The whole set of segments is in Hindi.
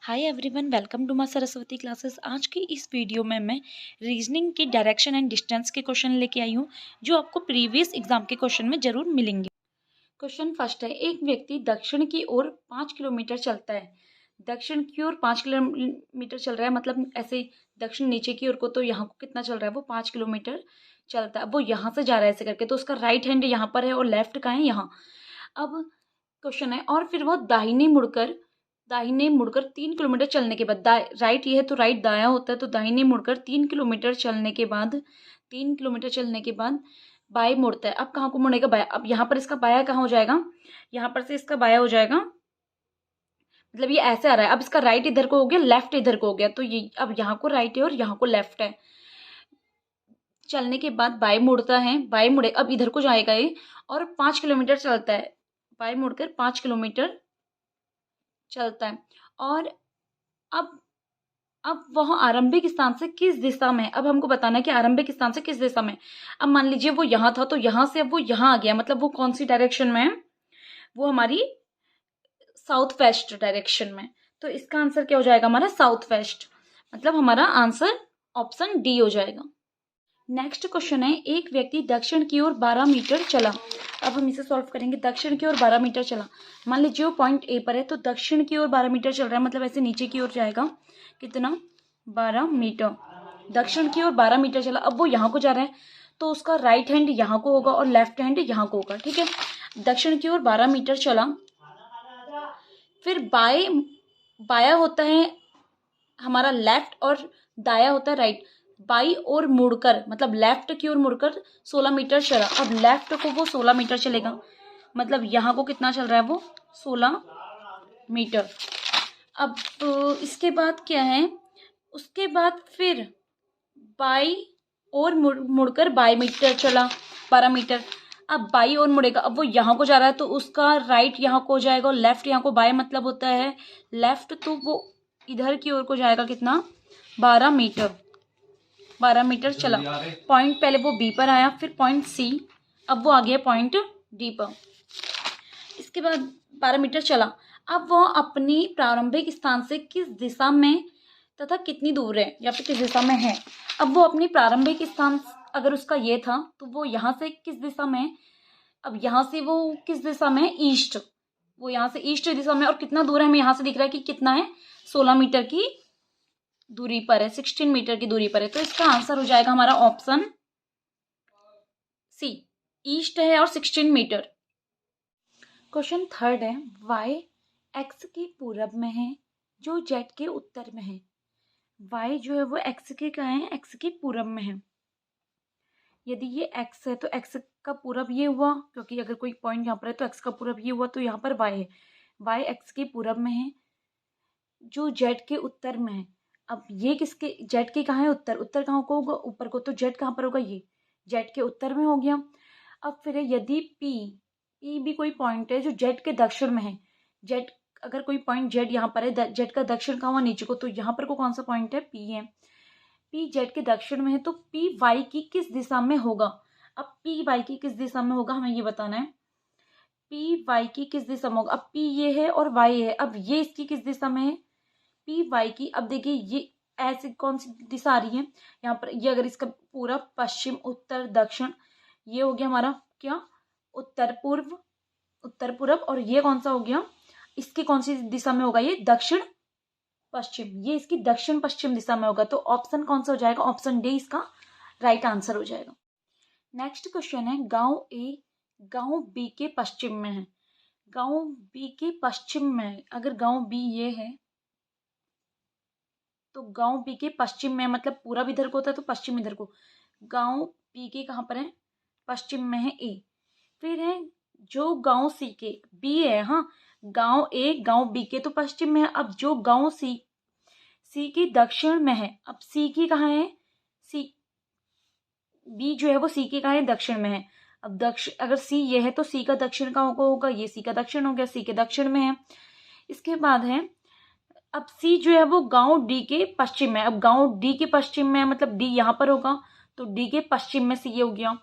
Hi everyone, welcome to my Saraswati classes. आज की इस वीडियो में मैं रीजनिंग की डायरेक्शन एंड डिस्टेंस के क्वेश्चन लेके आई हूँ, जो आपको प्रीवियस एग्जाम के क्वेश्चन में जरूर मिलेंगे। क्वेश्चन फर्स्ट है, एक व्यक्ति दक्षिण की ओर 5 किलोमीटर चलता है। दक्षिण की ओर 5 किलोमीटर चल रहा है, मतलब ऐसे दक्षिण नीचे की ओर को, तो यहाँ को कितना चल रहा है, वो 5 किलोमीटर चलता है। अब वो यहाँ से जा रहा है ऐसे करके, तो उसका राइट हैंड यहाँ पर है और लेफ्ट का है यहाँ। अब क्वेश्चन है, और फिर वो दाहिने मुड़कर 3 किलोमीटर चलने के बाद, राइट ये है तो राइट दाया होता है, तो दाहिने मुड़कर 3 किलोमीटर चलने के बाद 3 किलोमीटर चलने के बाद बाएं मुड़ता है। अब कहाँ को मुड़ेगा? बाया। अब यहाँ पर इसका बाया कहाँ हो जाएगा? यहाँ पर से इसका बाया हो जाएगा, मतलब ये ऐसे आ रहा है। अब इसका राइट इधर को हो गया, लेफ्ट इधर को हो गया, तो ये अब यहाँ को राइट है और यहाँ को लेफ्ट है। चलने के बाद बाएं मुड़ता है, बाएं मुड़े, अब इधर को जाएगा ये, और 5 किलोमीटर चलता है। बाएं मुड़कर 5 किलोमीटर चलता है। और अब अब वह आरंभिक स्थान से किस दिशा में है? अब हमको बताना है कि आरंभिक स्थान से किस दिशा में। अब मान लीजिए वो यहाँ था, तो यहाँ से अब वो यहाँ आ गया, मतलब वो कौन सी डायरेक्शन में है? वो हमारी साउथ वेस्ट डायरेक्शन में। तो इसका आंसर क्या हो जाएगा हमारा? South west. मतलब हमारा आंसर ऑप्शन डी हो जाएगा। नेक्स्ट क्वेश्चन है, एक व्यक्ति दक्षिण की ओर 12 मीटर चला। अब हम इसे सॉल्व करेंगे। दक्षिण की ओर 12 मीटर चला, मान लीजिए वो पॉइंट ए पर है, तो दक्षिण की ओर 12 मीटर चल रहा है, मतलब ऐसे नीचे की ओर जाएगा। कितना? 12 मीटर। दक्षिण की ओर 12 मीटर चला, अब वो यहाँ को जा रहा है, तो उसका राइट हैंड यहाँ को होगा और लेफ्ट हैंड यहाँ को होगा। ठीक है, दक्षिण की ओर 12 मीटर चला, फिर बाया होता है हमारा लेफ्ट और दाया होता है राइट। बाई ओर मुड़कर, मतलब लेफ्ट की ओर मुड़कर 16 मीटर चला। अब लेफ्ट को वो 16 मीटर चलेगा, मतलब यहाँ को कितना चल रहा है? वो 16 मीटर। अब इसके बाद क्या है? उसके बाद फिर बाई ओर मुड़कर 22 मीटर चला, 12 मीटर। अब बाई ओर मुड़ेगा, अब वो यहाँ को जा रहा है, तो उसका राइट यहाँ को हो जाएगा और लेफ्ट यहाँ को। बाय मतलब होता है लेफ्ट, तो वो इधर की ओर को जाएगा। कितना? 12 मीटर। 12 मीटर चला। पॉइंट पहले वो बी पर आया, फिर पॉइंट सी, अब वो आ गया पॉइंट डी पर। इसके बाद 12 मीटर चला, अब वो अपनी प्रारंभिक स्थान से किस दिशा में तथा कितनी दूर है, या फिर किस दिशा में है? अब वो अपनी प्रारंभिक स्थान, अगर उसका ये था, तो वो यहाँ से किस दिशा में है? अब यहाँ से वो किस दिशा में है? ईस्ट। वो यहाँ से ईस्ट दिशा में, और कितना दूर है हमें यहाँ से दिख रहा है कि कितना है? 16 मीटर की दूरी पर है, 16 मीटर की दूरी पर है। तो इसका आंसर हो जाएगा हमारा ऑप्शन सी, ईस्ट है और 16 मीटर। क्वेश्चन थर्ड है, वाई एक्स के पूरब में है जो जेड के उत्तर में है। वाई जो है वो एक्स के कहाँ है? एक्स के पूरब में है। यदि ये एक्स है तो एक्स का पूरब ये हुआ, क्योंकि अगर कोई पॉइंट यहाँ पर है तो एक्स का पूरब ये हुआ, तो यहाँ पर वाई है। वाई एक्स के पूरब में है जो जेड के उत्तर में है। अब ये किसके? जेड के कहाँ है? उत्तर। उत्तर कहाँ को होगा? ऊपर को। तो जेड कहाँ पर होगा? ये जेड के उत्तर में हो गया। अब फिर यदि पी भी कोई पॉइंट है जो जेड के दक्षिण में है, जेड अगर कोई पॉइंट जेड यहाँ पर है, जेड का दक्षिण कहाँ हुआ? नीचे को, तो यहाँ पर को कौन सा पॉइंट है? पी है। पी जेड के दक्षिण में है, तो पी वाई की किस दिशा में होगा? अब पी वाई की किस दिशा में होगा, हमें ये बताना है। पी वाई की किस दिशा में होगा? अब पी ये है और वाई है, अब ये इसकी किस दिशा में है? पी वाई की। अब देखिए ये ऐसे कौन सी दिशा आ रही है यहाँ पर? ये अगर इसका पूरा पश्चिम, उत्तर, दक्षिण, ये हो गया हमारा क्या? उत्तर पूर्व, उत्तर पूर्व। और ये कौन सा हो गया? इसकी कौन सी दिशा में होगा? ये दक्षिण पश्चिम। ये इसकी दक्षिण पश्चिम दिशा में होगा। तो ऑप्शन कौन सा हो जाएगा? ऑप्शन डी इसका राइट आंसर हो जाएगा। नेक्स्ट क्वेश्चन है, गांव ए गांव बी के पश्चिम में है। गांव बी के पश्चिम में है। अगर गांव बी ये है, तो गांव बी के पश्चिम में, मतलब पूरब इधर को होता है तो पश्चिम इधर को। गांव बी के कहाँ पर है? पश्चिम में है ए। फिर है जो गांव सी के, बी है, हाँ, गांव ए गांव बी के तो पश्चिम में है। अब जो गांव सी की दक्षिण में है, अब सी की कहाँ है? सी बी जो है वो सी के कहाँ है? दक्षिण में है। अब दक्षिण, अगर सी ये है तो सी का दक्षिण कहाँ होगा? ये सी का दक्षिण हो गया, सी के दक्षिण में है। इसके बाद है, अब सी जो है वो गांव डी के पश्चिम में। अब गांव डी के पश्चिम में है, मतलब डी यहाँ पर होगा, तो डी के पश्चिम में सी ये हो गया।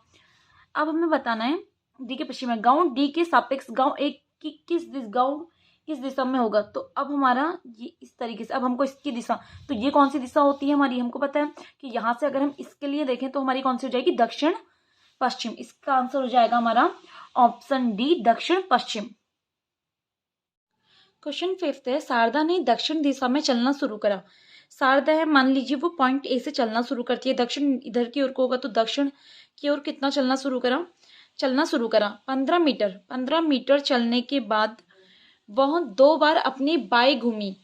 अब हमें बताना है डी के पश्चिम में, गांव डी के सापेक्ष गांव ए की किस दिशा, गांव किस दिशा में होगा, तो अब हमारा ये इस तरीके से, अब हमको इसकी दिशा, तो ये कौन सी दिशा होती है हमारी, हमको पता है कि यहाँ से अगर हम इसके लिए देखें तो हमारी कौन सी हो जाएगी, दक्षिण पश्चिम। इसका आंसर हो जाएगा हमारा ऑप्शन डी, दक्षिण पश्चिम। क्वेश्चन 5 है, शारदा ने दक्षिण दिशा में चलना शुरू करा। शारदा है, मान लीजिए वो पॉइंट ए से चलना शुरू करती है, दक्षिण इधर की ओर को होगा, तो दक्षिण की ओर कितना चलना शुरू करा 15 मीटर। 15 मीटर चलने के बाद वह 2 बार अपनी बाई घूमी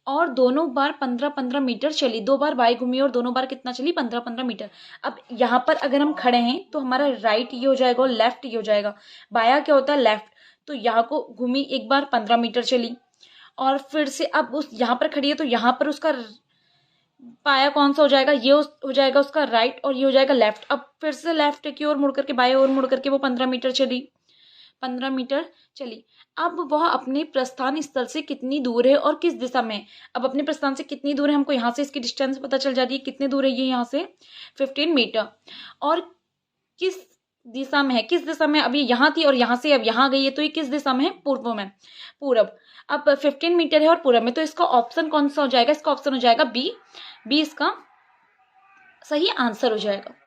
और दोनों बार 15-15 मीटर चली। 2 बार बाई घूमी और दोनों बार कितना चली, 15-15 मीटर। अब यहाँ पर अगर हम खड़े हैं तो हमारा राइट ये हो जाएगा और लेफ्ट ये हो जाएगा। बाया क्या होता है, लेफ्ट। तो यहाँ को घूमी, एक बार 15 मीटर चली और फिर से अब उस यहाँ पर खड़ी है तो यहाँ पर उसका पाया कौन सा हो जाएगा, ये हो जाएगा उसका राइट और ये हो जाएगा लेफ्ट। अब फिर से लेफ्ट की ओर मुड़ करके, बाएं ओर मुड़ करके वो 15 मीटर चली, 15 मीटर चली। अब वह अपने प्रस्थान स्थल से कितनी दूर है और किस दिशा में। अब अपने प्रस्थान से कितनी दूर है, हमको यहाँ से इसकी डिस्टेंस पता चल जाती है, कितनी दूर है ये यहाँ से, 15 मीटर। और किस दिशा में है, किस दिशा में, अब ये यहाँ थी और यहाँ से अब यहाँ गई है, तो ये किस दिशा में है, पूर्व में, पूरब। अब 15 मीटर है और पूरब में, तो इसका ऑप्शन कौन सा हो जाएगा, इसका ऑप्शन हो जाएगा बी। बी इसका सही आंसर हो जाएगा।